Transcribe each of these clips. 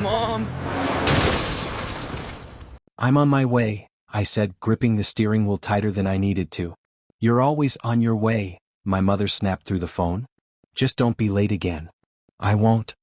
Mom! I'm on my way, I said, gripping the steering wheel tighter than I needed to. You're always on your way, my mother snapped through the phone. Just don't be late again. I won't.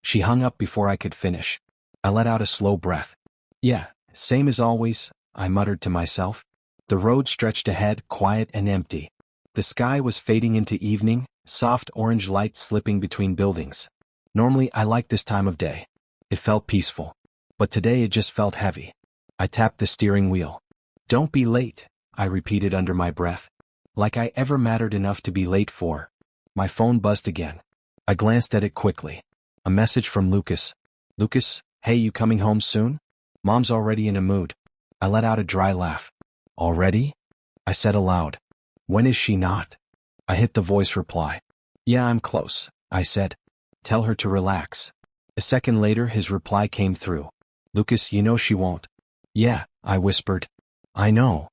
She hung up before I could finish. I let out a slow breath. Yeah, same as always, I muttered to myself. The road stretched ahead, quiet and empty. The sky was fading into evening, soft orange light slipping between buildings. Normally I like this time of day. It felt peaceful. But today it just felt heavy. I tapped the steering wheel. Don't be late, I repeated under my breath. Like I ever mattered enough to be late for. My phone buzzed again. I glanced at it quickly. A message from Lucas. Lucas, hey, you coming home soon? Mom's already in a mood. I let out a dry laugh. Already? I said aloud. When is she not? I hit the voice reply. Yeah, I'm close, I said. Tell her to relax. A second later his reply came through. Lucas, you know she won't. Yeah, I whispered. I know.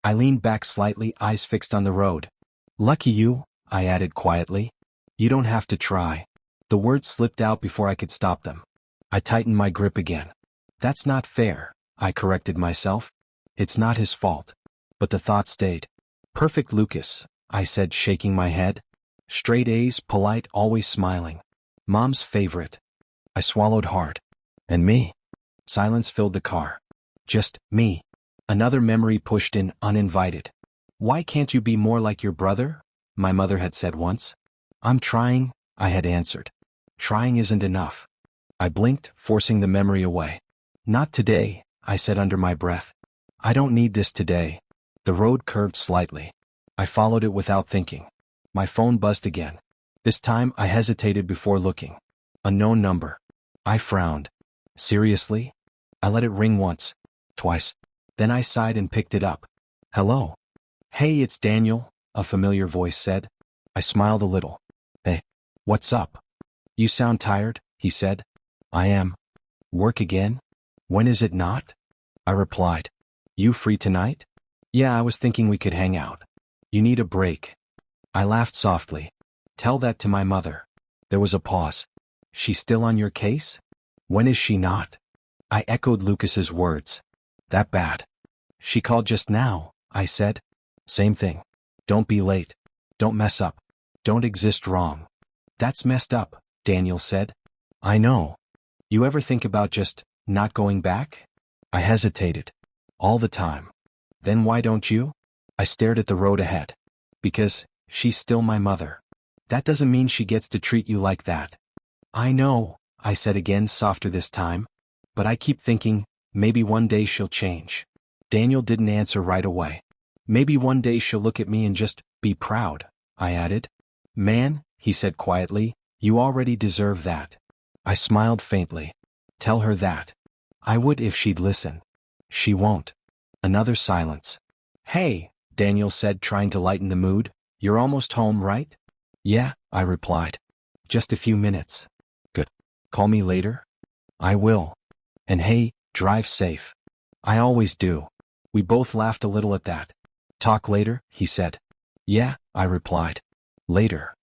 I leaned back slightly, eyes fixed on the road. Lucky you, I added quietly. You don't have to try. The words slipped out before I could stop them. I tightened my grip again. That's not fair, I corrected myself. It's not his fault. But the thought stayed. Perfect Lucas, I said, shaking my head. Straight A's, polite, always smiling. Mom's favorite. I swallowed hard. And me? Silence filled the car. Just me. Another memory pushed in, uninvited. Why can't you be more like your brother? My mother had said once. I'm trying, I had answered. Trying isn't enough. I blinked, forcing the memory away. Not today, I said under my breath. I don't need this today. The road curved slightly. I followed it without thinking. My phone buzzed again. This time I hesitated before looking. Unknown number. I frowned. Seriously? I let it ring once, twice. Then I sighed and picked it up. Hello. Hey, it's Daniel, a familiar voice said. I smiled a little. Hey, what's up? You sound tired, he said. I am. Work again? When is it not? I replied. You free tonight? Yeah, I was thinking we could hang out. You need a break. I laughed softly. Tell that to my mother. There was a pause. She's still on your case? When is she not? I echoed Lucas's words. That bad. She called just now, I said. Same thing. Don't be late. Don't mess up. Don't exist wrong. That's messed up, Daniel said. I know. You ever think about just not going back? I hesitated. All the time. Then why don't you? I stared at the road ahead. Because she's still my mother. That doesn't mean she gets to treat you like that. I know, I said again, softer this time. But I keep thinking, maybe one day she'll change. Daniel didn't answer right away. Maybe one day she'll look at me and just be proud, I added. Man, he said quietly, you already deserve that. I smiled faintly. Tell her that. I would if she'd listen. She won't. Another silence. Hey, Daniel said, trying to lighten the mood. You're almost home, right? Yeah, I replied. Just a few minutes. Good. Call me later? I will. And hey, drive safe. I always do. We both laughed a little at that. Talk later, he said. Yeah, I replied. Later.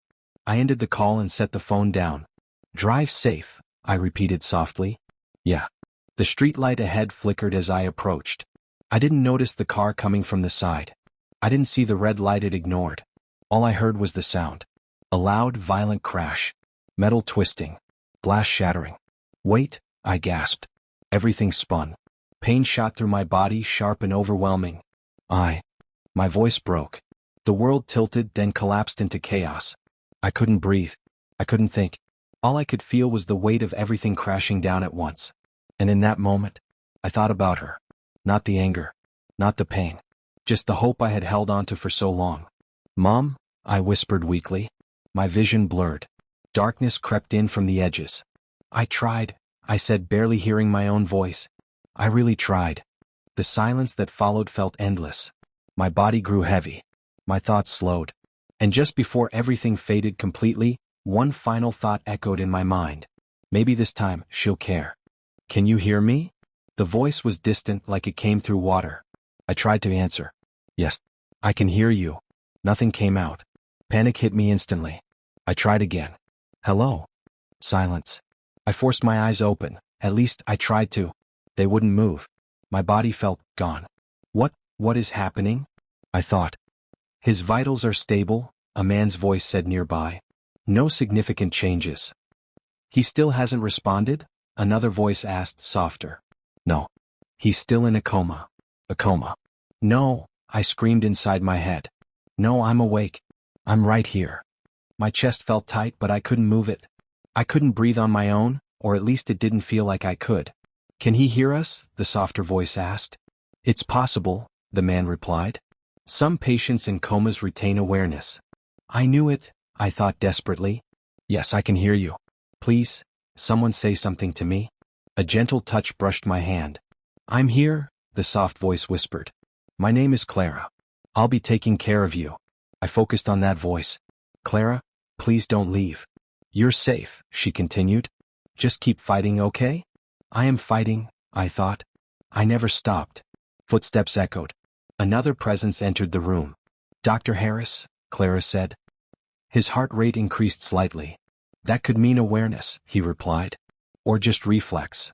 I ended the call and set the phone down. Drive safe, I repeated softly. Yeah. The streetlight ahead flickered as I approached. I didn't notice the car coming from the side. I didn't see the red light it ignored. All I heard was the sound. A loud, violent crash. Metal twisting. Glass shattering. Wait, I gasped. Everything spun. Pain shot through my body, sharp and overwhelming. My voice broke. The world tilted, then collapsed into chaos. I couldn't breathe. I couldn't think. All I could feel was the weight of everything crashing down at once. And in that moment, I thought about her. Not the anger. Not the pain. Just the hope I had held onto for so long. Mom, I whispered weakly. My vision blurred. Darkness crept in from the edges. I tried, I said, barely hearing my own voice. I really tried. The silence that followed felt endless. My body grew heavy. My thoughts slowed. And just before everything faded completely, one final thought echoed in my mind. Maybe this time, she'll care. Can you hear me? The voice was distant, like it came through water. I tried to answer. Yes, I can hear you. Nothing came out. Panic hit me instantly. I tried again. Hello? Silence. I forced my eyes open, At least I tried to. They wouldn't move. My body felt gone. What is happening? I thought. His vitals are stable, a man's voice said nearby. No significant changes. He still hasn't responded? Another voice asked, softer. No. He's still in a coma. A coma. No, I screamed inside my head. No, I'm awake. I'm right here. My chest felt tight, but I couldn't move it. I couldn't breathe on my own, or at least it didn't feel like I could. Can he hear us? The softer voice asked. It's possible, the man replied. Some patients in comas retain awareness. I knew it, I thought desperately. Yes, I can hear you. Please, someone say something to me. A gentle touch brushed my hand. I'm here, the soft voice whispered. My name is Clara. I'll be taking care of you. I focused on that voice. Clara, please don't leave. You're safe, she continued. Just keep fighting, okay? I am fighting, I thought. I never stopped. Footsteps echoed. Another presence entered the room. Dr. Harris, Clara said. His heart rate increased slightly. That could mean awareness, he replied. Or just reflex.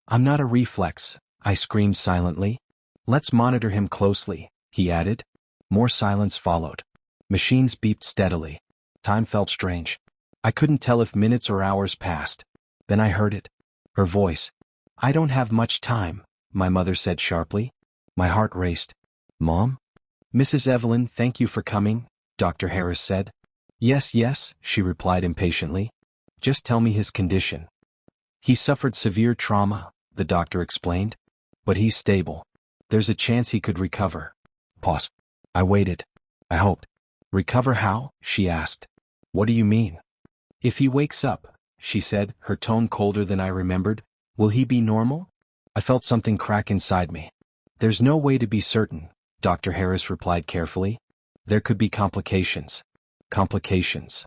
I'm not a reflex, I screamed silently. Let's monitor him closely, he added. More silence followed. Machines beeped steadily. Time felt strange. I couldn't tell if minutes or hours passed. Then I heard it. Her voice. I don't have much time, my mother said sharply. My heart raced. Mom? Mrs. Evelyn, thank you for coming, Dr. Harris said. Yes, she replied impatiently. Just tell me his condition. He suffered severe trauma, the doctor explained. But he's stable. There's a chance he could recover. Pause. I waited. I hoped. Recover how? She asked. What do you mean? If he wakes up, she said, her tone colder than I remembered, will he be normal? I felt something crack inside me. There's no way to be certain, Dr. Harris replied carefully. There could be complications. Complications.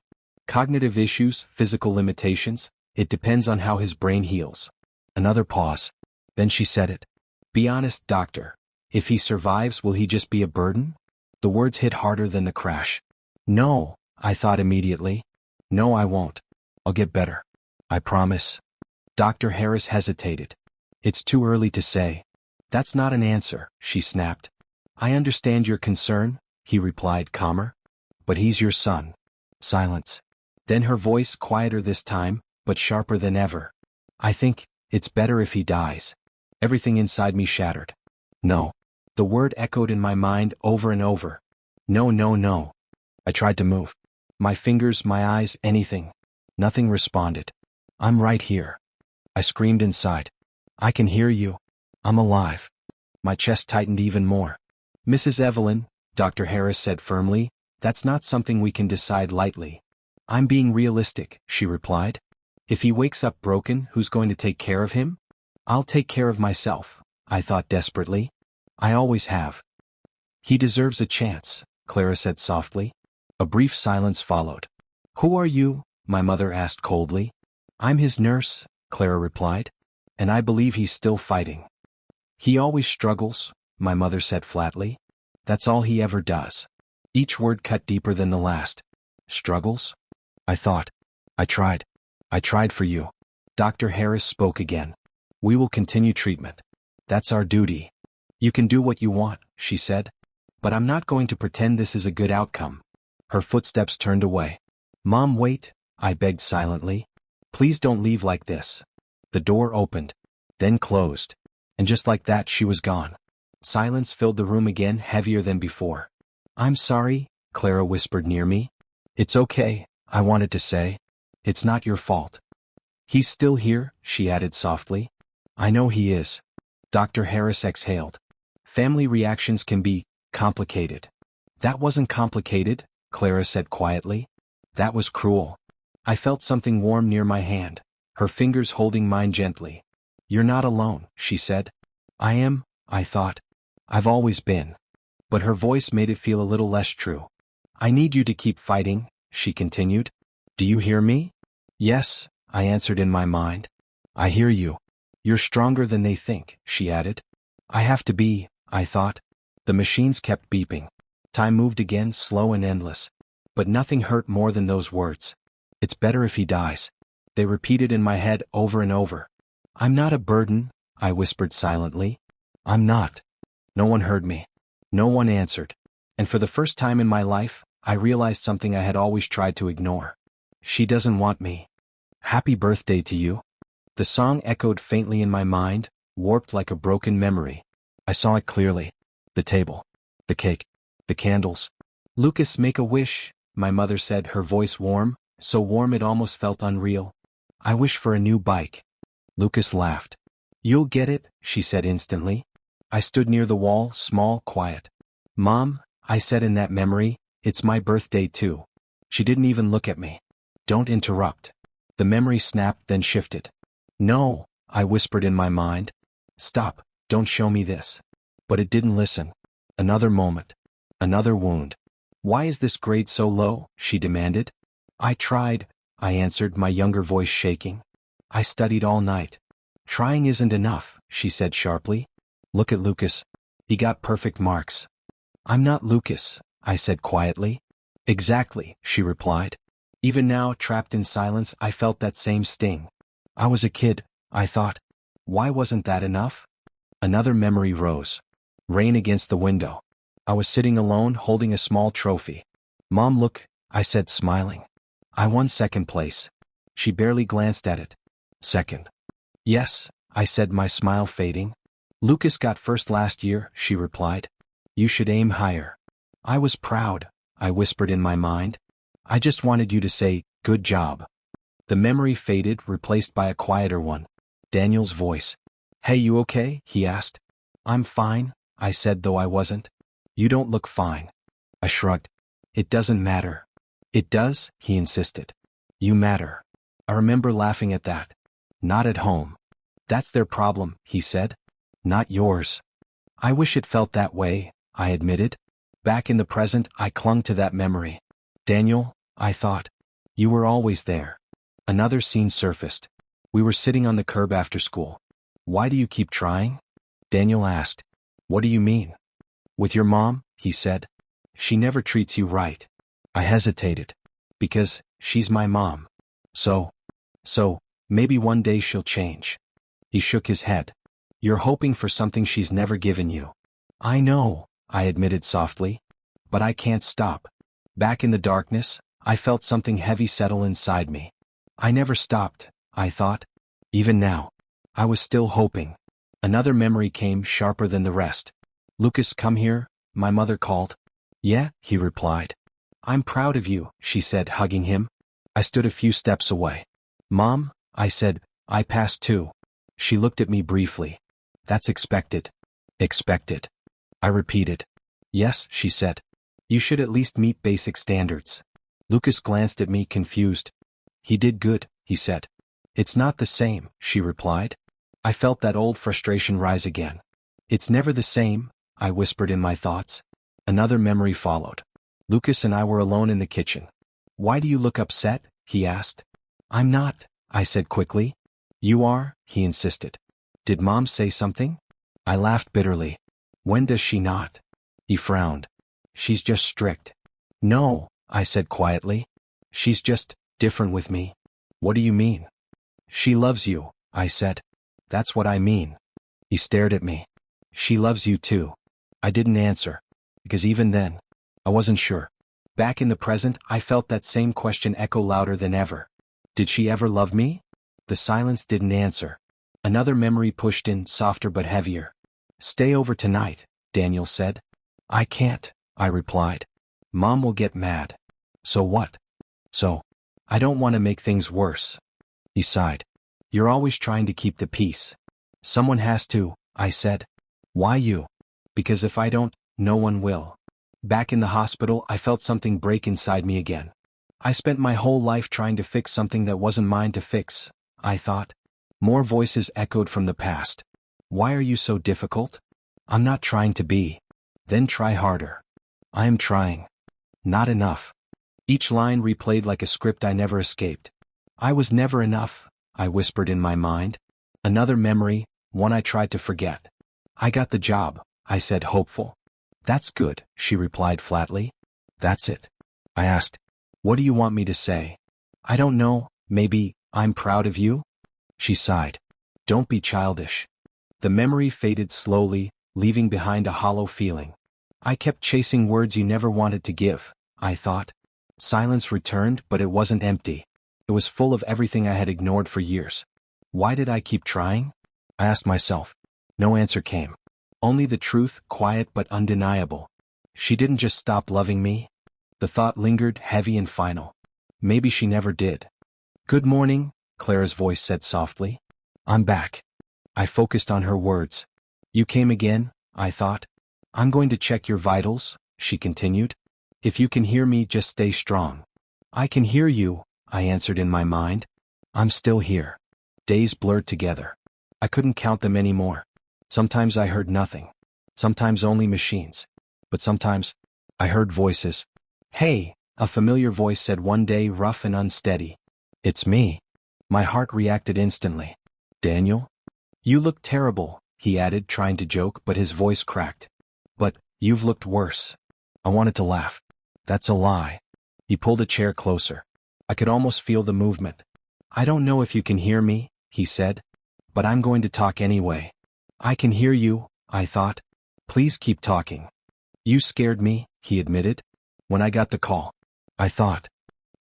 Cognitive issues, physical limitations, it depends on how his brain heals. Another pause. Then she said it. Be honest, doctor. If he survives, will he just be a burden? The words hit harder than the crash. No, I thought immediately. No, I won't. I'll get better. I promise. Dr. Harris hesitated. It's too early to say. That's not an answer, she snapped. I understand your concern, he replied calmer. But he's your son. Silence. Then her voice quieter this time, but sharper than ever. I think it's better if he dies. Everything inside me shattered. No. The word echoed in my mind over and over. No. I tried to move. My fingers, my eyes, anything. Nothing responded. I'm right here. I screamed inside. I can hear you. I'm alive. My chest tightened even more. Mrs. Evelyn, Dr. Harris said firmly, that's not something we can decide lightly. I'm being realistic, she replied. If he wakes up broken, who's going to take care of him? I'll take care of myself, I thought desperately. I always have. He deserves a chance, Clara said softly. A brief silence followed. Who are you? My mother asked coldly. I'm his nurse, Clara replied. And I believe he's still fighting. He always struggles, my mother said flatly. That's all he ever does. Each word cut deeper than the last. Struggles? I thought. I tried. I tried for you. Dr. Harris spoke again. We will continue treatment. That's our duty. You can do what you want, she said. But I'm not going to pretend this is a good outcome. Her footsteps turned away. Mom, wait, I begged silently. Please don't leave like this. The door opened, then closed. And just like that, she was gone. Silence filled the room again, heavier than before. I'm sorry, Clara whispered near me. It's okay, I wanted to say. It's not your fault. He's still here, she added softly. I know he is. Dr. Harris exhaled. Family reactions can be complicated. That wasn't complicated, Clara said quietly. That was cruel. I felt something warm near my hand, her fingers holding mine gently. You're not alone, she said. I am, I thought. I've always been. But her voice made it feel a little less true. I need you to keep fighting, she continued. Do you hear me? Yes, I answered in my mind. I hear you. You're stronger than they think, she added. I have to be, I thought. The machines kept beeping. Time moved again, slow and endless. But nothing hurt more than those words. It's better if he dies. They repeated in my head over and over. I'm not a burden, I whispered silently. I'm not. No one heard me. No one answered. And for the first time in my life, I realized something I had always tried to ignore. She doesn't want me. Happy birthday to you. The song echoed faintly in my mind, warped like a broken memory. I saw it clearly. The table. The cake. The candles. Lucas, make a wish, my mother said, her voice warm, so warm it almost felt unreal. I wish for a new bike. Lucas laughed. You'll get it, she said instantly. I stood near the wall, small, quiet. Mom, I said in that memory, it's my birthday too. She didn't even look at me. Don't interrupt. The memory snapped, then shifted. No, I whispered in my mind. Stop, don't show me this. But it didn't listen. Another moment. Another wound. Why is this grade so low? She demanded. I tried, I answered, my younger voice shaking. I studied all night. Trying isn't enough, she said sharply. Look at Lucas. He got perfect marks. I'm not Lucas, I said quietly. Exactly, she replied. Even now, trapped in silence, I felt that same sting. I was a kid, I thought. Why wasn't that enough? Another memory rose. Rain against the window. I was sitting alone, holding a small trophy. Mom, look, I said, smiling. I won second place. She barely glanced at it. Second. Yes, I said, my smile fading. Lucas got first last year, she replied. You should aim higher. I was proud, I whispered in my mind. I just wanted you to say, good job. The memory faded, replaced by a quieter one. Daniel's voice. Hey, you okay? He asked. I'm fine, I said, though I wasn't. You don't look fine. I shrugged. It doesn't matter. It does, he insisted. You matter. I remember laughing at that. Not at home. That's their problem, he said. Not yours. I wish it felt that way, I admitted. Back in the present, I clung to that memory. Daniel, I thought. You were always there. Another scene surfaced. We were sitting on the curb after school. Why do you keep trying? Daniel asked. What do you mean? With your mom, he said. She never treats you right. I hesitated. Because, she's my mom. So, maybe one day she'll change. He shook his head. You're hoping for something she's never given you. I know, I admitted softly. But I can't stop. Back in the darkness, I felt something heavy settle inside me. I never stopped, I thought. Even now. I was still hoping. Another memory came, sharper than the rest. Lucas, come here, my mother called. Yeah, he replied. I'm proud of you, she said, hugging him. I stood a few steps away. Mom, I said, I passed too. She looked at me briefly. That's expected. Expected. I repeated. Yes, she said. You should at least meet basic standards. Lucas glanced at me, confused. He did good, he said. It's not the same, she replied. I felt that old frustration rise again. It's never the same, I whispered in my thoughts. Another memory followed. Lucas and I were alone in the kitchen. Why do you look upset? He asked. I'm not, I said quickly. You are, he insisted. Did Mom say something? I laughed bitterly. When does she not? He frowned. She's just strict. No, I said quietly. She's just different with me. What do you mean? She loves you, I said. That's what I mean. He stared at me. She loves you too. I didn't answer. Because even then, I wasn't sure. Back in the present, I felt that same question echo louder than ever. Did she ever love me? The silence didn't answer. Another memory pushed in, softer but heavier. Stay over tonight, Daniel said. I can't, I replied. Mom will get mad. So what? So, I don't want to make things worse. He sighed. You're always trying to keep the peace. Someone has to, I said. Why you? Because if I don't, no one will. Back in the hospital, I felt something break inside me again. I spent my whole life trying to fix something that wasn't mine to fix, I thought. More voices echoed from the past. Why are you so difficult? I'm not trying to be. Then try harder. I am trying. Not enough. Each line replayed like a script I never escaped. I was never enough, I whispered in my mind. Another memory, one I tried to forget. I got the job, I said, hopeful. That's good, she replied flatly. That's it. I asked, what do you want me to say? I don't know, maybe, I'm proud of you? She sighed. Don't be childish. The memory faded slowly, leaving behind a hollow feeling. I kept chasing words you never wanted to give, I thought. Silence returned, but it wasn't empty. It was full of everything I had ignored for years. Why did I keep trying? I asked myself. No answer came. Only the truth, quiet but undeniable. She didn't just stop loving me. The thought lingered, heavy and final. Maybe she never did. Good morning, Clara's voice said softly. I'm back. I focused on her words. You came again, I thought. I'm going to check your vitals, she continued. If you can hear me, just stay strong. I can hear you, I answered in my mind. I'm still here. Days blurred together. I couldn't count them anymore. Sometimes I heard nothing. Sometimes only machines. But sometimes, I heard voices. Hey, a familiar voice said one day, rough and unsteady. It's me. My heart reacted instantly. Daniel? You look terrible, he added, trying to joke, but his voice cracked. But, you've looked worse. I wanted to laugh. That's a lie. He pulled a chair closer. I could almost feel the movement. I don't know if you can hear me, he said. But I'm going to talk anyway. I can hear you, I thought. Please keep talking. You scared me, he admitted. When I got the call. I thought.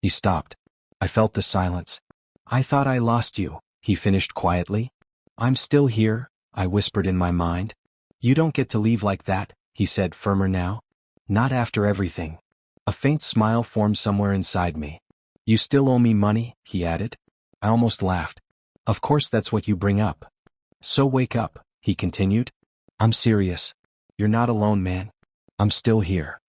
He stopped. I felt the silence. I thought I lost you, he finished quietly. I'm still here, I whispered in my mind. You don't get to leave like that, he said, firmer now. Not after everything. A faint smile formed somewhere inside me. You still owe me money, he added. I almost laughed. Of course that's what you bring up. So wake up, he continued. I'm serious. You're not alone, man. I'm still here.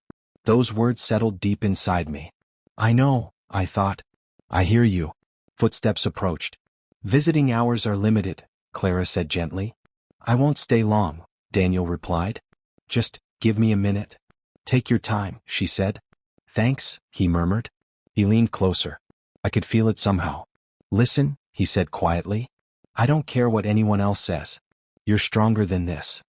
Those words settled deep inside me. I know, I thought. I hear you. Footsteps approached. Visiting hours are limited, Clara said gently. I won't stay long, Daniel replied. Just give me a minute. Take your time, she said. Thanks, he murmured. He leaned closer. I could feel it somehow. Listen, he said quietly. I don't care what anyone else says. You're stronger than this.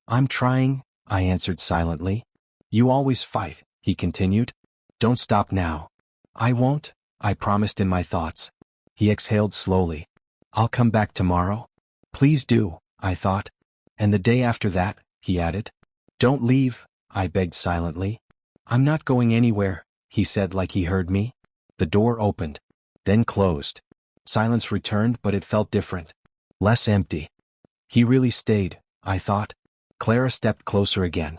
I'm trying, I answered silently. You always fight, he continued. Don't stop now. I won't, I promised in my thoughts. He exhaled slowly. I'll come back tomorrow. Please do, I thought. And the day after that, he added. Don't leave, I begged silently. I'm not going anywhere, he said like he heard me. The door opened, then closed. Silence returned, but it felt different. Less empty. He really stayed, I thought. Clara stepped closer again.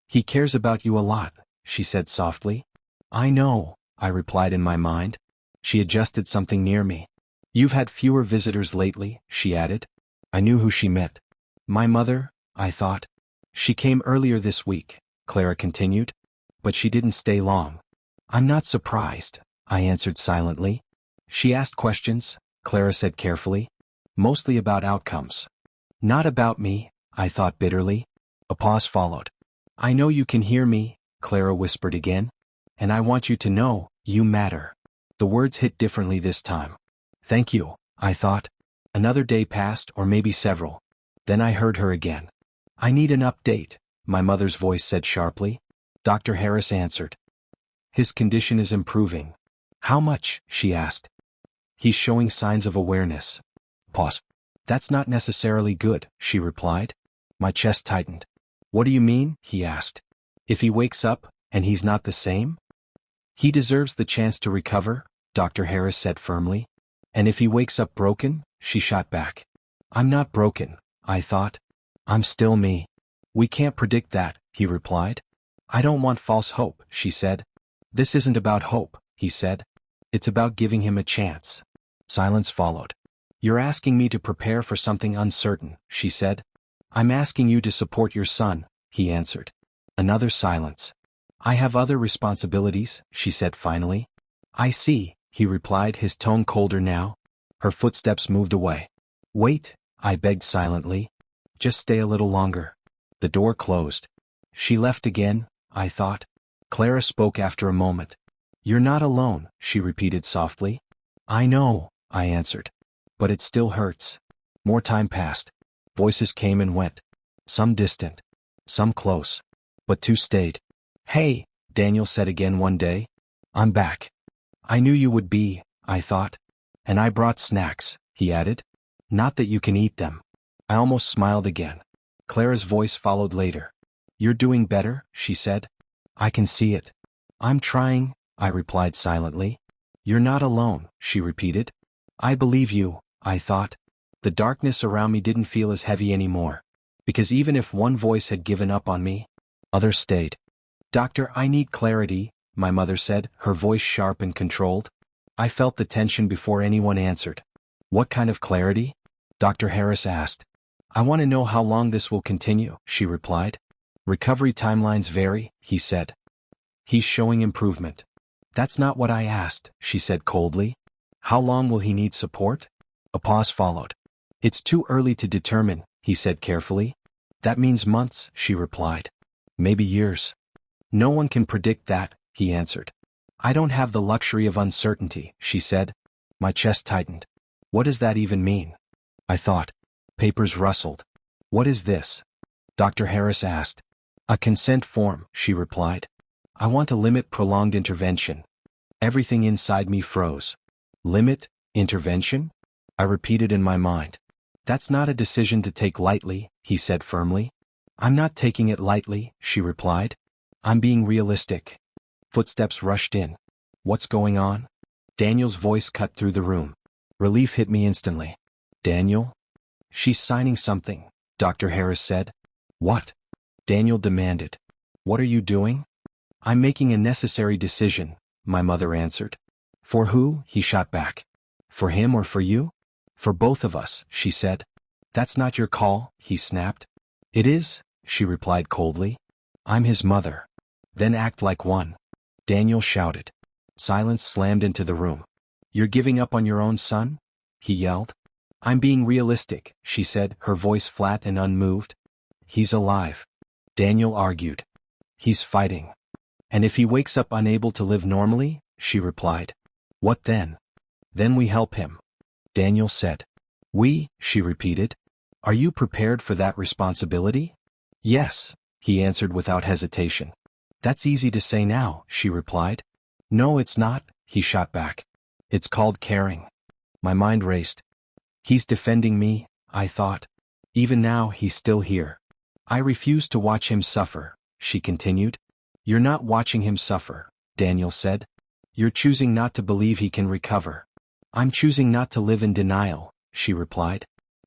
He cares about you a lot, she said softly. I know, I replied in my mind. She adjusted something near me. You've had fewer visitors lately, she added. I knew who she meant. My mother, I thought. She came earlier this week, Clara continued. But she didn't stay long. I'm not surprised, I answered silently. She asked questions, Clara said carefully. Mostly about outcomes. Not about me, I thought bitterly. A pause followed. I know you can hear me, Clara whispered again. And I want you to know, you matter. The words hit differently this time. Thank you, I thought. Another day passed, or maybe several. Then I heard her again. I need an update, my mother's voice said sharply. Dr. Harris answered. His condition is improving. How much? She asked. He's showing signs of awareness. Pause. That's not necessarily good, she replied. My chest tightened. What do you mean? He asked. If he wakes up, and he's not the same? He deserves the chance to recover, Dr. Harris said firmly. And if he wakes up broken? She shot back. I'm not broken, I thought. I'm still me. We can't predict that, he replied. I don't want false hope, she said. This isn't about hope, he said. It's about giving him a chance. Silence followed. You're asking me to prepare for something uncertain, she said. I'm asking you to support your son, he answered. Another silence. I have other responsibilities, she said finally. I see, he replied, his tone colder now. Her footsteps moved away. Wait, I begged silently. Just stay a little longer. The door closed. She left again, I thought. Clara spoke after a moment. You're not alone, she repeated softly. I know, I answered. But it still hurts. More time passed. Voices came and went. Some distant. Some close. But two stayed. Hey, Daniel said again one day. I'm back. I knew you would be, I thought. And I brought snacks, he added. Not that you can eat them. I almost smiled again. Clara's voice followed later. You're doing better, she said. I can see it. I'm trying, I replied silently. You're not alone, she repeated. I believe you, I thought. The darkness around me didn't feel as heavy anymore. Because even if one voice had given up on me, others stayed. Doctor, I need clarity, my mother said, her voice sharp and controlled. I felt the tension before anyone answered. What kind of clarity? Dr. Harris asked. I want to know how long this will continue, she replied. Recovery timelines vary, he said. He's showing improvement. That's not what I asked, she said coldly. How long will he need support? A pause followed. It's too early to determine, he said carefully. That means months, she replied. Maybe years. No one can predict that, he answered. I don't have the luxury of uncertainty, she said. My chest tightened. What does that even mean? I thought. Papers rustled. What is this? Dr. Harris asked. A consent form, she replied. I want to limit prolonged intervention. Everything inside me froze. Limit? Intervention? I repeated in my mind. That's not a decision to take lightly, he said firmly. I'm not taking it lightly, she replied. I'm being realistic. Footsteps rushed in. What's going on? Daniel's voice cut through the room. Relief hit me instantly. Daniel? She's signing something, Dr. Harris said. What? Daniel demanded. What are you doing? I'm making a necessary decision, my mother answered. For who? He shot back. For him or for you? For both of us, she said. That's not your call, he snapped. It is, she replied coldly. I'm his mother. Then act like one. Daniel shouted. Silence slammed into the room. You're giving up on your own son? He yelled. I'm being realistic, she said, her voice flat and unmoved. He's alive. Daniel argued. He's fighting. And if he wakes up unable to live normally, she replied. What then? Then we help him. Daniel said. We, she repeated. Are you prepared for that responsibility? Yes, he answered without hesitation. That's easy to say now, she replied. No, it's not, he shot back. It's called caring. My mind raced. He's defending me, I thought. Even now he's still here. I refuse to watch him suffer, she continued. You're not watching him suffer, Daniel said. You're choosing not to believe he can recover. I'm choosing not to live in denial, she replied.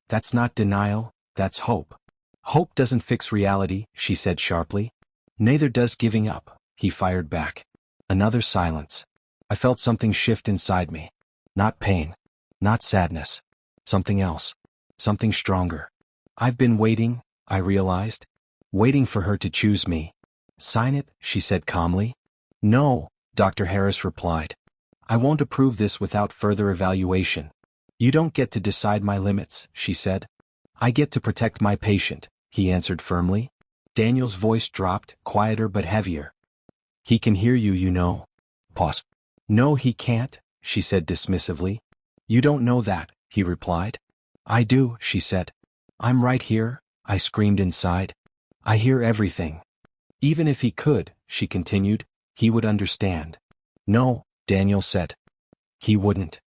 That's not denial, that's hope. Hope doesn't fix reality, she said sharply. Neither does giving up, he fired back. Another silence. I felt something shift inside me. Not pain. Not sadness. Something else. Something stronger. I've been waiting, I realized. Waiting for her to choose me. Sign it, she said calmly. No, Dr. Harris replied. I won't approve this without further evaluation. You don't get to decide my limits, she said. I get to protect my patient, he answered firmly. Daniel's voice dropped, quieter but heavier. He can hear you, you know. Pause. No, he can't, she said dismissively. You don't know that, he replied. I do, she said. I'm right here, I screamed inside. I hear everything. Even if he could, she continued, he would understand. No, Daniel said. He wouldn't.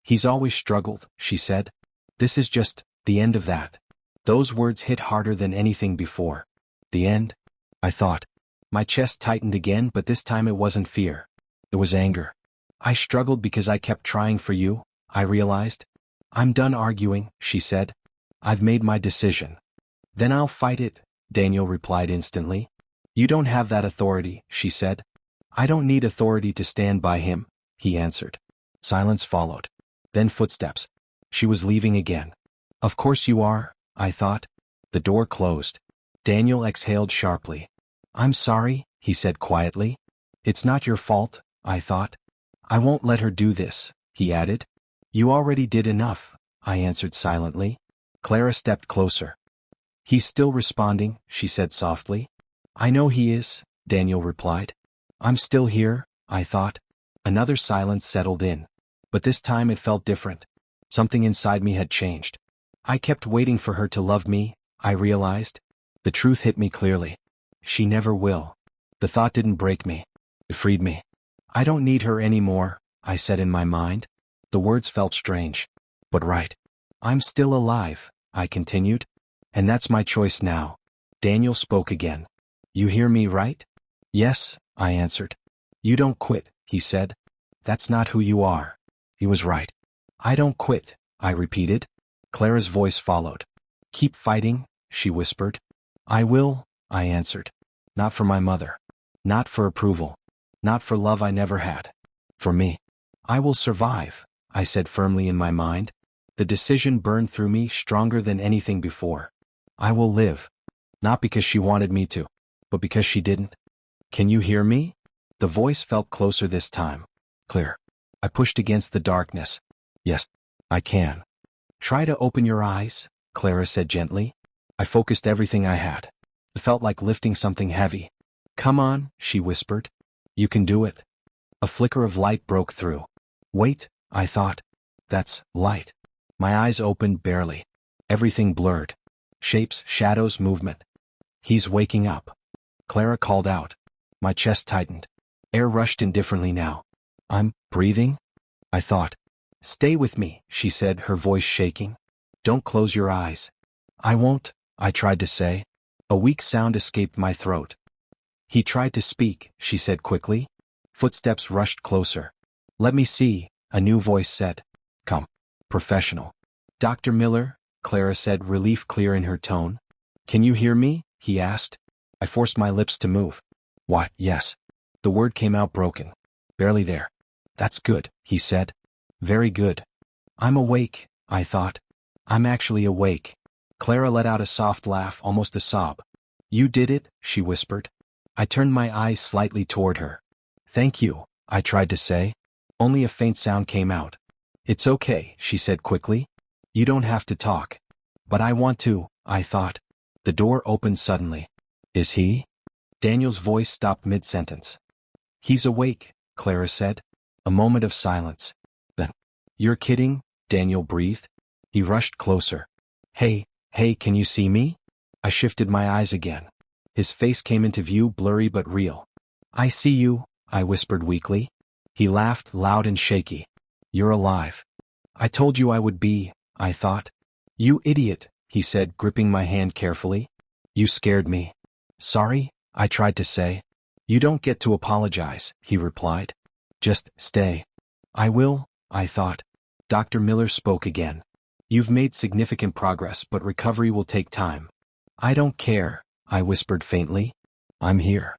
He's always struggled, she said. This is just the end of that. Those words hit harder than anything before. The end? I thought. My chest tightened again, but this time it wasn't fear. It was anger. I struggled because I kept trying for you, I realized. I'm done arguing, she said. I've made my decision. Then I'll fight it, Daniel replied instantly. You don't have that authority, she said. I don't need authority to stand by him, he answered. Silence followed. Then footsteps. She was leaving again. Of course you are, I thought. The door closed. Daniel exhaled sharply. I'm sorry, he said quietly. It's not your fault, I thought. I won't let her do this, he added. You already did enough, I answered silently. Clara stepped closer. He's still responding, she said softly. I know he is, Daniel replied. I'm still here, I thought. Another silence settled in. But this time it felt different. Something inside me had changed. I kept waiting for her to love me, I realized. The truth hit me clearly. She never will. The thought didn't break me. It freed me. I don't need her anymore, I said in my mind. The words felt strange, but right. I'm still alive, I continued. And that's my choice now. Daniel spoke again. You hear me, right? Yes, I answered. You don't quit, he said. That's not who you are. He was right. I don't quit, I repeated. Clara's voice followed. Keep fighting, she whispered. I will, I answered. Not for my mother. Not for approval. Not for love I never had. For me. I will survive, I said firmly in my mind. The decision burned through me stronger than anything before. I will live. Not because she wanted me to, but because she didn't. Can you hear me? The voice felt closer this time. Clear. I pushed against the darkness. Yes, I can. Try to open your eyes, Clara said gently. I focused everything I had. It felt like lifting something heavy. Come on, she whispered. You can do it. A flicker of light broke through. Wait, I thought. That's light. My eyes opened barely. Everything blurred. Shapes, shadows, movement. He's waking up. Clara called out. My chest tightened. Air rushed in differently now. I'm breathing? I thought. Stay with me, she said, her voice shaking. Don't close your eyes. I won't, I tried to say. A weak sound escaped my throat. He tried to speak, she said quickly. Footsteps rushed closer. Let me see, a new voice said. Come. Professional. Dr. Miller, Clara said, relief clear in her tone. Can you hear me? He asked. I forced my lips to move. What? Yes. The word came out broken. Barely there. That's good, he said. Very good. I'm awake, I thought. I'm actually awake. Clara let out a soft laugh, almost a sob. You did it, she whispered. I turned my eyes slightly toward her. Thank you, I tried to say. Only a faint sound came out. It's okay, she said quickly. You don't have to talk. But I want to, I thought. The door opened suddenly. Is he? Daniel's voice stopped mid-sentence. He's awake, Clara said. A moment of silence. Then, you're kidding? Daniel breathed. He rushed closer. Hey, can you see me? I shifted my eyes again. His face came into view, blurry but real. I see you, I whispered weakly. He laughed, loud and shaky. You're alive. I told you I would be, I thought. You idiot, he said, gripping my hand carefully. You scared me. Sorry, I tried to say. You don't get to apologize, he replied. Just stay. I will, I thought. Dr. Miller spoke again. You've made significant progress, but recovery will take time. I don't care, I whispered faintly. I'm here.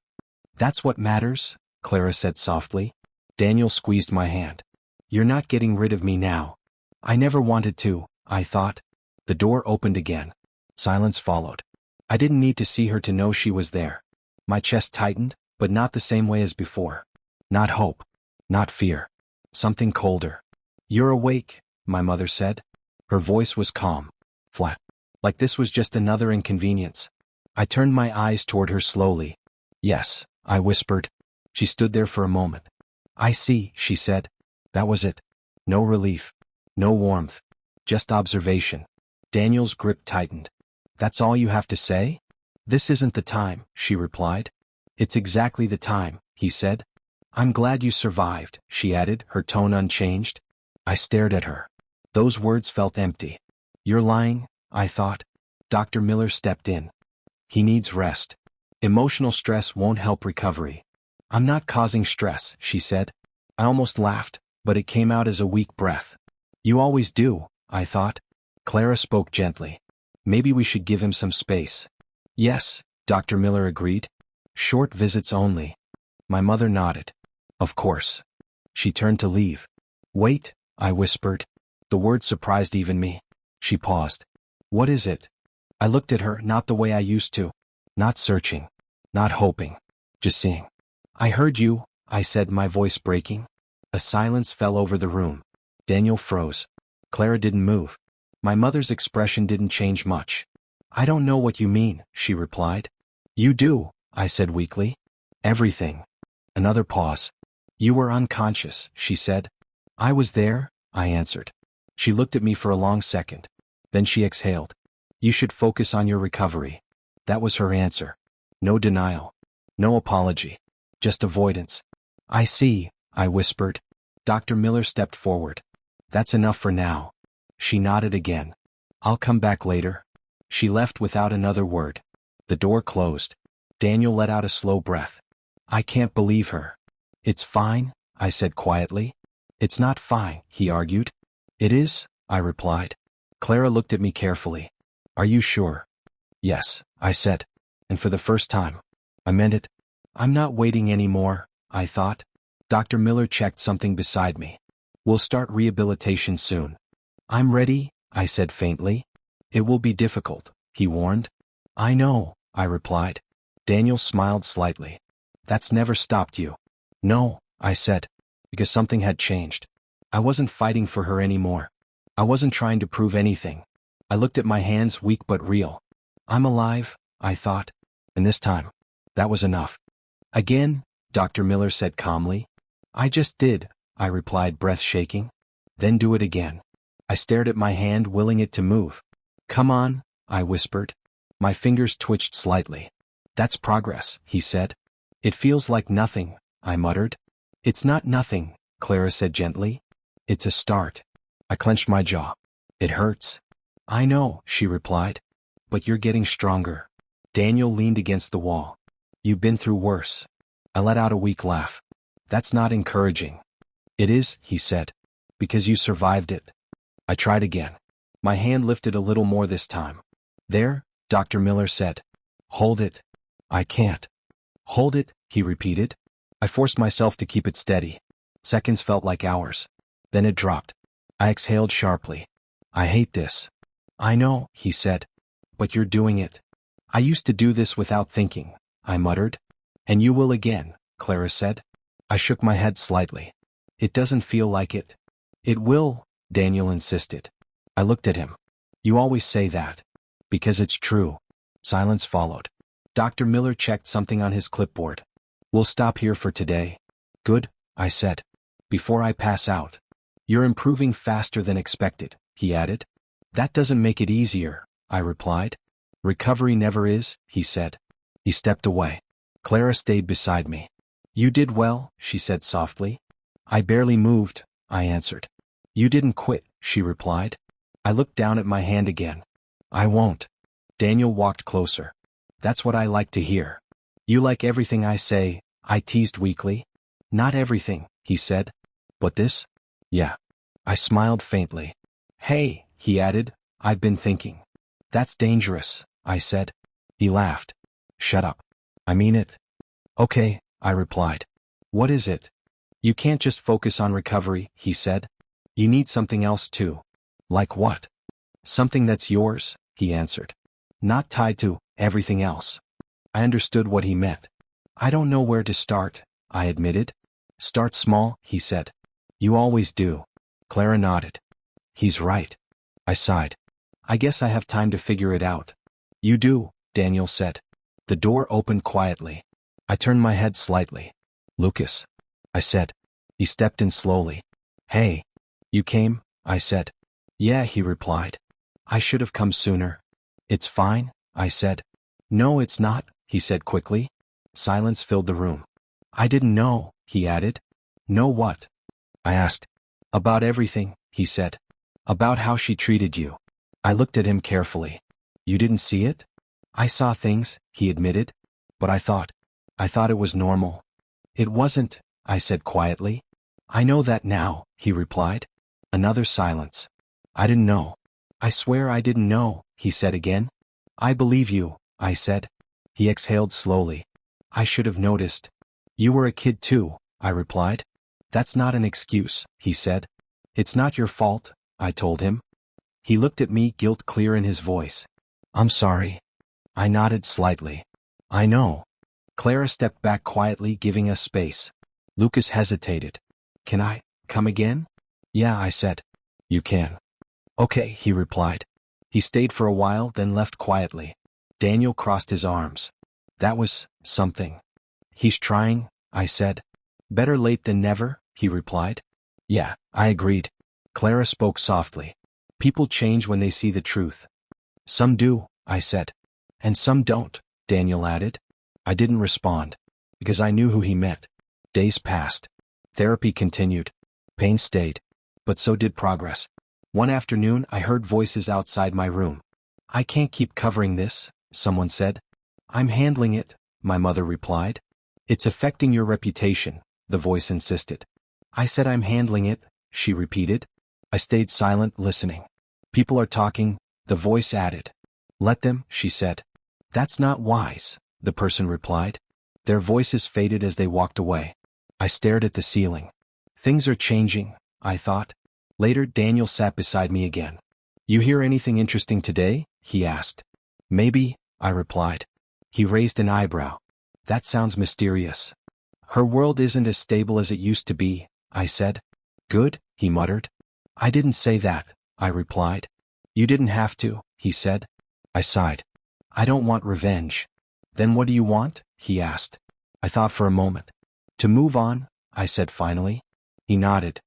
That's what matters, Clara said softly. Daniel squeezed my hand. You're not getting rid of me now. I never wanted to, I thought. The door opened again. Silence followed. I didn't need to see her to know she was there. My chest tightened, but not the same way as before. Not hope. Not fear. Something colder. You're awake, my mother said. Her voice was calm. Flat. Like this was just another inconvenience. I turned my eyes toward her slowly. Yes, I whispered. She stood there for a moment. I see, she said. That was it. No relief. No warmth. Just observation. Daniel's grip tightened. That's all you have to say? This isn't the time, she replied. It's exactly the time, he said. I'm glad you survived, she added, her tone unchanged. I stared at her. Those words felt empty. You're lying, I thought. Dr. Miller stepped in. He needs rest. Emotional stress won't help recovery. I'm not causing stress, she said. I almost laughed, but it came out as a weak breath. You always do, I thought. Clara spoke gently. Maybe we should give him some space. Yes, Dr. Miller agreed. Short visits only. My mother nodded. Of course. She turned to leave. Wait, I whispered. The word surprised even me. She paused. What is it? I looked at her, not the way I used to. Not searching. Not hoping. Just seeing. I heard you, I said, my voice breaking. A silence fell over the room. Daniel froze. Clara didn't move. My mother's expression didn't change much. I don't know what you mean, she replied. You do, I said weakly. Everything. Another pause. You were unconscious, she said. I was there, I answered. She looked at me for a long second. Then she exhaled. You should focus on your recovery. That was her answer. No denial. No apology. Just avoidance. I see, I whispered. Dr. Miller stepped forward. That's enough for now. She nodded again. I'll come back later. She left without another word. The door closed. Daniel let out a slow breath. I can't believe her. It's fine, I said quietly. It's not fine, he argued. It is, I replied. Clara looked at me carefully. Are you sure? Yes, I said. And for the first time. I meant it. I'm not waiting anymore, I thought. Dr. Miller checked something beside me. We'll start rehabilitation soon. I'm ready, I said faintly. It will be difficult, he warned. I know, I replied. Daniel smiled slightly. That's never stopped you. No, I said, because something had changed. I wasn't fighting for her anymore. I wasn't trying to prove anything. I looked at my hands, weak but real. I'm alive, I thought. And this time, that was enough. Again, Dr. Miller said calmly. I just did, I replied, breath shaking. Then do it again. I stared at my hand, willing it to move. Come on, I whispered. My fingers twitched slightly. That's progress, he said. It feels like nothing, I muttered. It's not nothing, Clara said gently. It's a start. I clenched my jaw. It hurts. I know, she replied. But you're getting stronger. Daniel leaned against the wall. You've been through worse. I let out a weak laugh. That's not encouraging. It is, he said. Because you survived it. I tried again. My hand lifted a little more this time. There, Dr. Miller said. Hold it. I can't. Hold it, he repeated. I forced myself to keep it steady. Seconds felt like hours. Then it dropped. I exhaled sharply. I hate this. I know, he said. But you're doing it. I used to do this without thinking, I muttered. And you will again, Clara said. I shook my head slightly. It doesn't feel like it. It will, Daniel insisted. I looked at him. You always say that. Because it's true. Silence followed. Dr. Miller checked something on his clipboard. We'll stop here for today. Good, I said. Before I pass out. You're improving faster than expected, he added. That doesn't make it easier, I replied. Recovery never is, he said. He stepped away. Clara stayed beside me. You did well, she said softly. I barely moved, I answered. You didn't quit, she replied. I looked down at my hand again. I won't. Daniel walked closer. That's what I like to hear. You like everything I say, I teased weakly. Not everything, he said. But this? Yeah. I smiled faintly. Hey, he added, I've been thinking. That's dangerous, I said. He laughed. Shut up. I mean it. Okay, I replied. What is it? You can't just focus on recovery, he said. You need something else too. Like what? Something that's yours, he answered. Not tied to everything else. I understood what he meant. I don't know where to start, I admitted. Start small, he said. You always do. Clara nodded. He's right. I sighed. I guess I have time to figure it out. You do, Daniel said. The door opened quietly. I turned my head slightly. Lucas, I said. He stepped in slowly. Hey. You came, I said. Yeah, he replied. I should have come sooner. It's fine, I said. No, it's not, he said quickly. Silence filled the room. I didn't know, he added. Know what? I asked. About everything, he said. About how she treated you. I looked at him carefully. You didn't see it? I saw things, he admitted. But I thought it was normal. It wasn't, I said quietly. I know that now, he replied. Another silence. I didn't know. I swear I didn't know, he said again. I believe you, I said. He exhaled slowly. I should have noticed. You were a kid too, I replied. That's not an excuse, he said. It's not your fault, I told him. He looked at me, guilt clear in his voice. I'm sorry. I nodded slightly. I know. Clara stepped back quietly, giving us space. Lucas hesitated. Can I come again? Yeah, I said. You can. Okay, he replied. He stayed for a while, then left quietly. Daniel crossed his arms. That was something. He's trying, I said. Better late than never, he replied. Yeah, I agreed. Clara spoke softly. People change when they see the truth. Some do, I said. And some don't, Daniel added. I didn't respond, because I knew who he meant. Days passed. Therapy continued. Pain stayed. But so did progress. One afternoon I heard voices outside my room. I can't keep covering this, someone said. I'm handling it, my mother replied. It's affecting your reputation, the voice insisted. I said I'm handling it, she repeated. I stayed silent, listening. People are talking, the voice added. Let them, she said. That's not wise, the person replied. Their voices faded as they walked away. I stared at the ceiling. Things are changing, I thought. Later, Daniel sat beside me again. You hear anything interesting today? He asked. Maybe, I replied. He raised an eyebrow. That sounds mysterious. Her world isn't as stable as it used to be, I said. Good, he muttered. I didn't say that, I replied. You didn't have to, he said. I sighed. I don't want revenge. Then what do you want? He asked. I thought for a moment. To move on, I said finally. He nodded.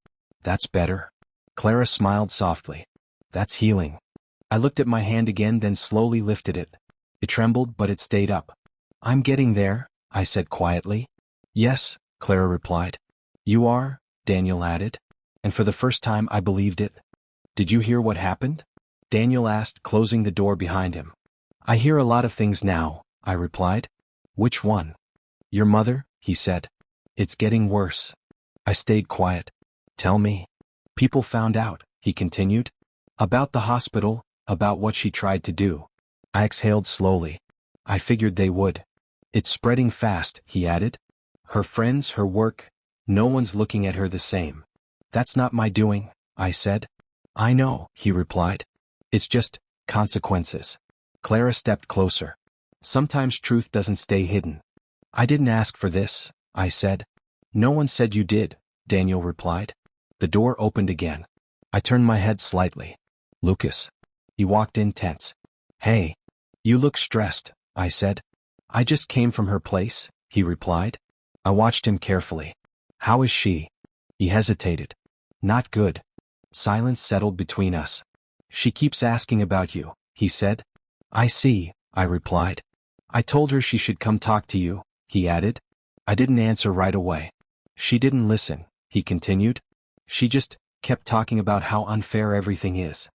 That's better. Clara smiled softly. That's healing. I looked at my hand again, then slowly lifted it. It trembled, but it stayed up. I'm getting there, I said quietly. Yes, Clara replied. You are, Daniel added. And for the first time I believed it. Did you hear what happened? Daniel asked, closing the door behind him. I hear a lot of things now, I replied. Which one? Your mother, he said. It's getting worse. I stayed quiet. Tell me. People found out, he continued. About the hospital, about what she tried to do. I exhaled slowly. I figured they would. It's spreading fast, he added. Her friends, her work, no one's looking at her the same. That's not my doing, I said. I know, he replied. It's just consequences. Clara stepped closer. Sometimes truth doesn't stay hidden. I didn't ask for this, I said. No one said you did, Daniel replied. The door opened again. I turned my head slightly. Lucas. He walked in tense. Hey. You look stressed, I said. I just came from her place, he replied. I watched him carefully. How is she? He hesitated. Not good. Silence settled between us. She keeps asking about you, he said. I see, I replied. I told her she should come talk to you, he added. I didn't answer right away. She didn't listen, he continued. She just kept talking about how unfair everything is.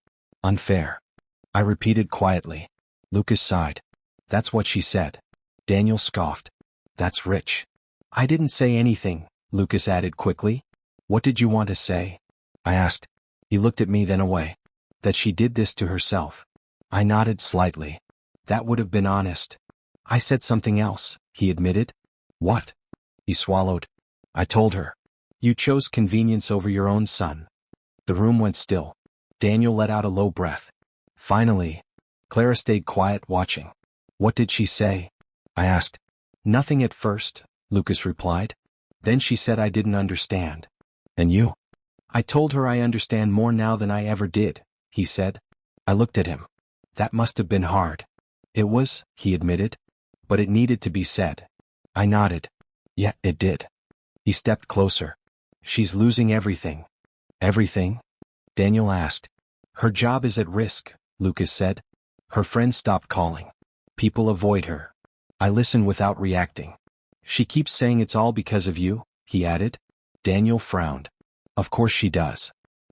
Unfair. I repeated quietly. Lucas sighed. That's what she said. Daniel scoffed. That's rich. I didn't say anything, Lucas added quickly. What did you want to say? I asked. He looked at me, then away. That she did this to herself. I nodded slightly. That would have been honest. I said something else, he admitted. What? He swallowed. I told her. You chose convenience over your own son. The room went still. Daniel let out a low breath. Finally. Clara stayed quiet, watching. What did she say? I asked. Nothing at first, Lucas replied. Then she said I didn't understand. And you? I told her I understand more now than I ever did, he said. I looked at him. That must have been hard. It was, he admitted. But it needed to be said. I nodded. Yeah, it did. He stepped closer. She's losing everything. Everything? Daniel asked. Her job is at risk, Lucas said. Her friends stopped calling. People avoid her. I listen without reacting. She keeps saying it's all because of you, he added. Daniel frowned. Of course she does.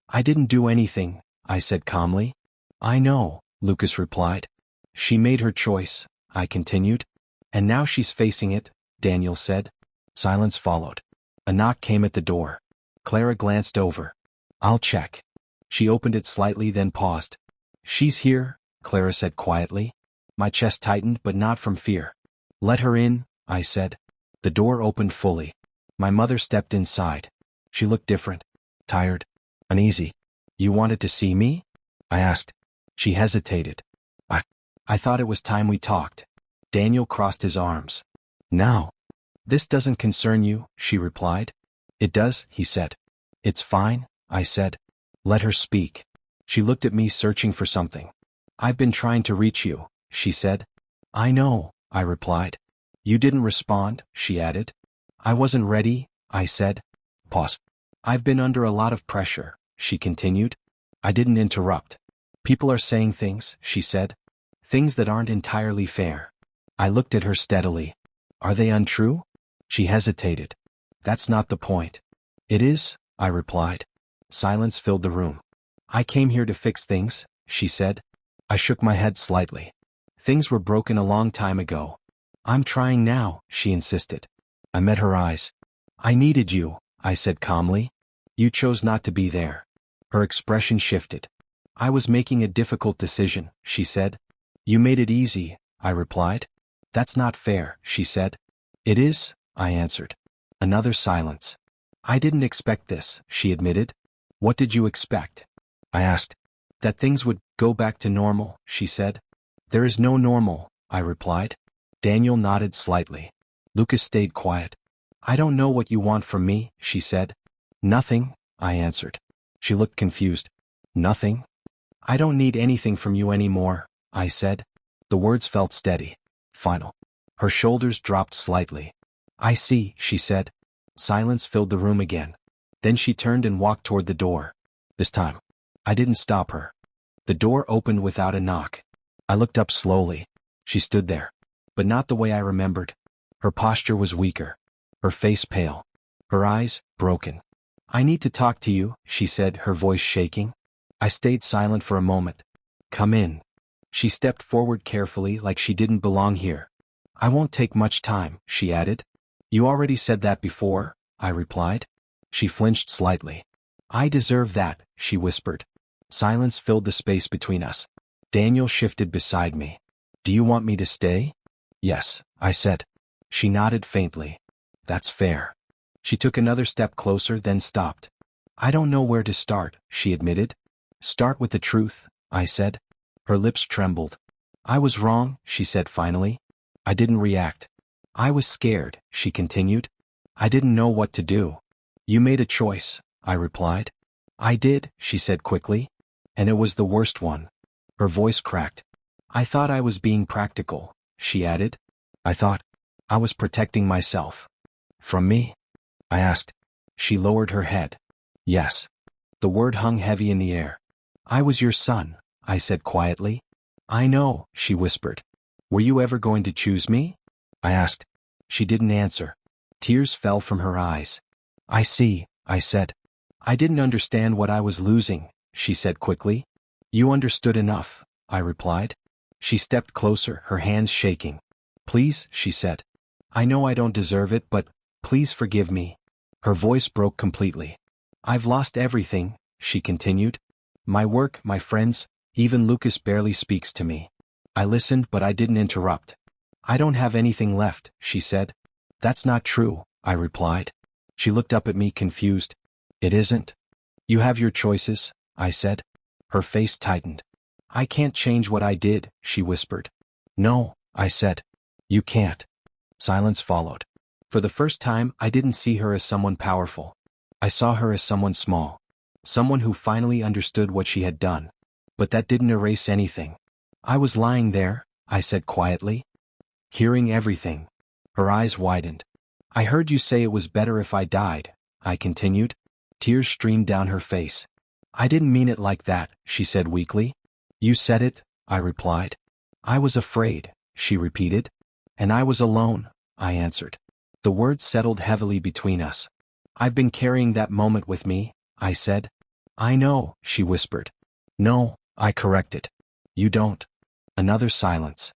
I didn't do anything, I said calmly. I know, Lucas replied. She made her choice, I continued. And now she's facing it, Daniel said. Silence followed. A knock came at the door. Clara glanced over. I'll check. She opened it slightly, then paused. She's here, Clara said quietly. My chest tightened, but not from fear. Let her in, I said. The door opened fully. My mother stepped inside. She looked different. Tired. Uneasy. You wanted to see me? I asked. She hesitated. I thought it was time we talked. Daniel crossed his arms. Now. This doesn't concern you, she replied. It does, he said. It's fine, I said. Let her speak. She looked at me, searching for something. I've been trying to reach you, she said. I know, I replied. You didn't respond, she added. I wasn't ready, I said. Pause. I've been under a lot of pressure, she continued. I didn't interrupt. People are saying things, she said. Things that aren't entirely fair. I looked at her steadily. Are they untrue? She hesitated. That's not the point. It is, I replied. Silence filled the room. I came here to fix things, she said. I shook my head slightly. Things were broken a long time ago. I'm trying now, she insisted. I met her eyes. I needed you, I said calmly. You chose not to be there. Her expression shifted. I was making a difficult decision, she said. You made it easy, I replied. That's not fair, she said. It is, I answered. Another silence. I didn't expect this, she admitted. What did you expect? I asked. That things would go back to normal, she said. There is no normal, I replied. Daniel nodded slightly. Lucas stayed quiet. I don't know what you want from me, she said. Nothing, I answered. She looked confused. Nothing? I don't need anything from you anymore, I said. The words felt steady. Final. Her shoulders dropped slightly. I see, she said. Silence filled the room again. Then she turned and walked toward the door. This time, I didn't stop her. The door opened without a knock. I looked up slowly. She stood there. But not the way I remembered. Her posture was weaker. Her face pale. Her eyes, broken. I need to talk to you, she said, her voice shaking. I stayed silent for a moment. Come in. She stepped forward carefully like she didn't belong here. I won't take much time, she added. You already said that before, I replied. She flinched slightly. I deserve that, she whispered. Silence filled the space between us. Daniel shifted beside me. Do you want me to stay? Yes, I said. She nodded faintly. That's fair. She took another step closer, then stopped. I don't know where to start, she admitted. Start with the truth, I said. Her lips trembled. I was wrong, she said finally. I didn't react. I was scared, she continued. I didn't know what to do. You made a choice, I replied. I did, she said quickly. And it was the worst one. Her voice cracked. I thought I was being practical, she added. I thought I was protecting myself. From me? I asked. She lowered her head. Yes. The word hung heavy in the air. I was your son, I said quietly. I know, she whispered. Were you ever going to choose me? I asked. She didn't answer. Tears fell from her eyes. I see, I said. I didn't understand what I was losing, she said quickly. You understood enough, I replied. She stepped closer, her hands shaking. Please, she said. I know I don't deserve it, but please forgive me. Her voice broke completely. I've lost everything, she continued. My work, my friends, even Lucas barely speaks to me. I listened, but I didn't interrupt. I don't have anything left, she said. That's not true, I replied. She looked up at me confused. It isn't? You have your choices, I said. Her face tightened. I can't change what I did, she whispered. No, I said. You can't. Silence followed. For the first time, I didn't see her as someone powerful. I saw her as someone small. Someone who finally understood what she had done. But that didn't erase anything. I was lying there, I said quietly. Hearing everything. Her eyes widened. I heard you say it was better if I died, I continued. Tears streamed down her face. I didn't mean it like that, she said weakly. You said it, I replied. I was afraid, she repeated. And I was alone, I answered. The words settled heavily between us. I've been carrying that moment with me, I said. I know, she whispered. No, I corrected. You don't. Another silence.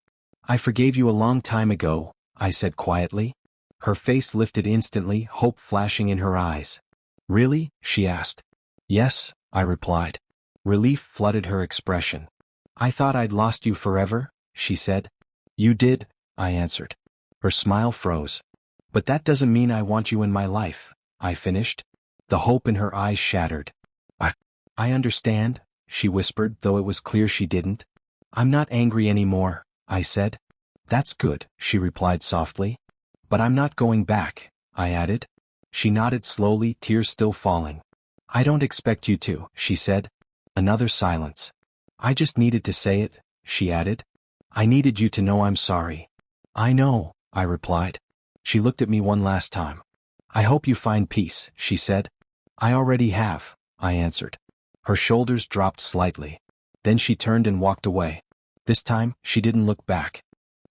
I forgave you a long time ago, I said quietly. Her face lifted instantly, hope flashing in her eyes. Really? She asked. Yes, I replied. Relief flooded her expression. I thought I'd lost you forever, she said. You did, I answered. Her smile froze. But that doesn't mean I want you in my life, I finished. The hope in her eyes shattered. I understand, she whispered, though it was clear she didn't. I'm not angry anymore, I said. That's good, she replied softly. But I'm not going back, I added. She nodded slowly, tears still falling. I don't expect you to, she said. Another silence. I just needed to say it, she added. I needed you to know I'm sorry. I know, I replied. She looked at me one last time. I hope you find peace, she said. I already have, I answered. Her shoulders dropped slightly. Then she turned and walked away. This time, she didn't look back.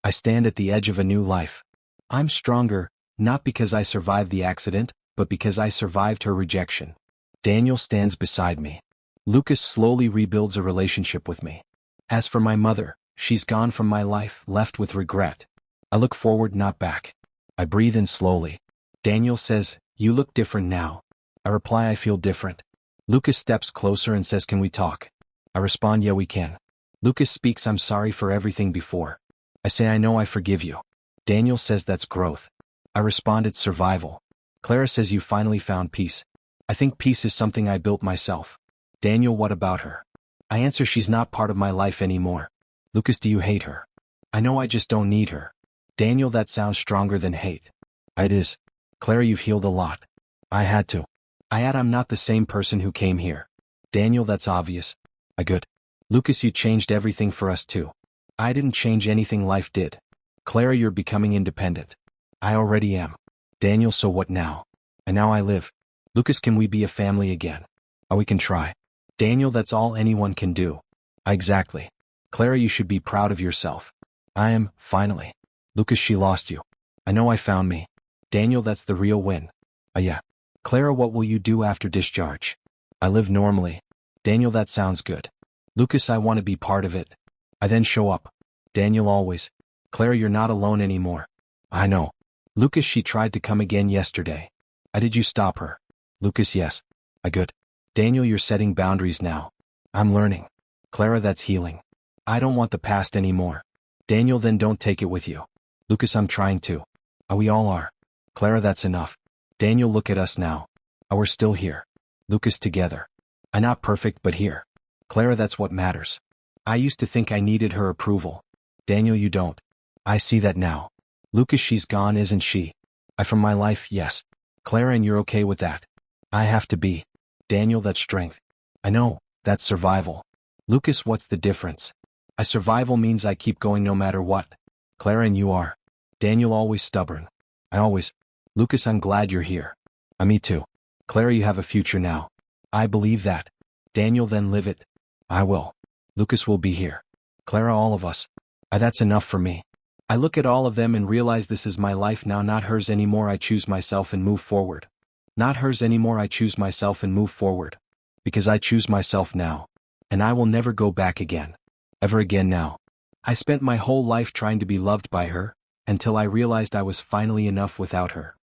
I stand at the edge of a new life. I'm stronger, not because I survived the accident, but because I survived her rejection. Daniel stands beside me. Lucas slowly rebuilds a relationship with me. As for my mother, she's gone from my life, left with regret. I look forward, not back. I breathe in slowly. Daniel says, "You look different now." I reply, "I feel different." Lucas steps closer and says, "Can we talk?" I respond, "Yeah, we can." Lucas speaks, "I'm sorry for everything before." I say, "I know, I forgive you." Daniel says, "That's growth." I respond, "It's survival." Clara says, "You finally found peace." I think peace is something I built myself. Daniel, what about her? I answer, "She's not part of my life anymore." Lucas, "Do you hate her?" I know, I just don't need her. Daniel, that sounds stronger than hate. It is. Clara, you've healed a lot. I had to. I add, I'm not the same person who came here. Daniel, that's obvious. Good. Lucas, you changed everything for us too. I didn't change anything, life did. Clara, you're becoming independent. I already am. Daniel, so what now? And now I live. Lucas, can we be a family again? We can try. Daniel, that's all anyone can do. Exactly. Clara, you should be proud of yourself. I am, finally. Lucas, she lost you. I know, I found me. Daniel, that's the real win. Yeah. Clara, what will you do after discharge? I live normally. Daniel, that sounds good. Lucas, I want to be part of it. I then show up. Daniel, always. Clara, you're not alone anymore. I know. Lucas, she tried to come again yesterday. Did you stop her? Lucas, yes. Good. Daniel, you're setting boundaries now. I'm learning. Clara, that's healing. I don't want the past anymore. Daniel, then don't take it with you. Lucas, I'm trying to. We all are. Clara, that's enough. Daniel, look at us now. We're still here. Lucas, together. I'm not perfect, but here. Clara, that's what matters. I used to think I needed her approval. Daniel, you don't. I see that now. Lucas, she's gone, isn't she? From my life, yes. Clara, and you're okay with that? I have to be. Daniel, that's strength. I know, that's survival. Lucas, what's the difference? Survival means I keep going no matter what. Clara, and you are. Daniel, always stubborn. I always. Lucas, I'm glad you're here. Me too. Clara, you have a future now. I believe that. Daniel, then live it. I will. Lucas will be here. Clara, all of us. That's enough for me. I look at all of them and realize this is my life now, not hers anymore. I choose myself and move forward. Not hers anymore. I choose myself and move forward. Because I choose myself now. And I will never go back again. Ever again now. I spent my whole life trying to be loved by her, until I realized I was finally enough without her.